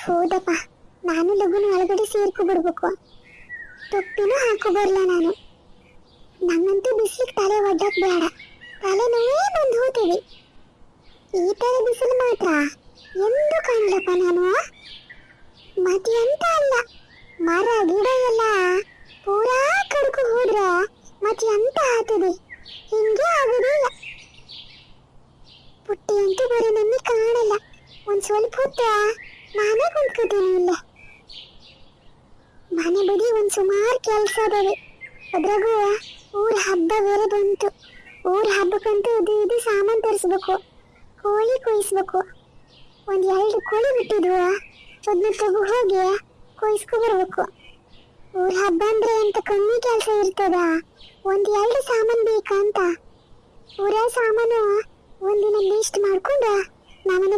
ಹೌದಪ್ಪ, ನಾನು ಲಗುನ ಒಳಗಡೆ ಸೇರ್ಕೊ ಬಿಡ್ಬೇಕು. ತೊಪ್ಪಿನೂ ಹಾಕೋ ಬರ್ಲ ನಾನು. ನಂಗಂತೂ ಬಿಸಿಲಿಗೆ ತಲೆ ಒಡ್ಡಕ್ ಬೇಡ, ತಲೆ ನೋವೇ ಬಂದು ಹೋಗ್ತೀವಿ. ಈ ತರ ಬಿಸಿಲು ಮಾತ್ರ ಎಂದು ಕಾಣಲಪ್ಪ ನಾನು. ಮತ್ತೆ ಎಂತ ಅಲ್ಲ, ಮರ ಗಿಡ ಎಲ್ಲ ಪೂರಾ ಕಡ್ಕು ಹೋದ್ರ ಮತ್ತೆ ಎಂತ ಆಗ್ತದೆ, ಹಿಂಗೆ ಆಗುದಿಲ್ಲ. ಪುಟ್ಟಿ ಅಂತೂ ಬರೀ ನನ್ಗೆ ಕಾಣಲ್ಲ. ಒಂದ್ ಸ್ವಲ್ಪ ಹೊತ್ತ ನಾನೇ ಕುಂತ್ಕೋತೀನಿ ಇಲ್ಲ. ಮನೆ ಬದಿ ಒಂದ್ ಸುಮಾರು ಕೆಲಸ ಅದಾವೆ. ಅದ್ರಾಗೂ ಊರ ಹಬ್ಬ ಬೇರೆ ಬಂತು. ಊರ ಹಬ್ಬಕ್ಕಂತೂ ಇದು ಸಾಮಾನು ತರಿಸ್ಬೇಕು, ಕೋಳಿ ಕೊಯ್ಸ್ಬೇಕು. ಒಂದ್ 2 ಕೋಳಿ ಬಿಟ್ಟಿದ್ವು, ಅದನ್ನ ತಗೋ ಹೋಗಿ ಕೊಯ್ಸ್ಕೊ ಬರ್ಬೇಕು. ಊರ ಹಬ್ಬ ಅಂದ್ರೆ ಅಂತ ಕಮ್ಮಿ ಕೆಲಸ ಇರ್ತದ, 1-2 ಸಾಮಾನು ಬೇಕಂತ. ಊರ ಸಾಮಾನು ಒಂದಿನ ಲಿಸ್ಟ್ ಮಾಡ್ಕೊಂಡು ನಮ್ಮನೆ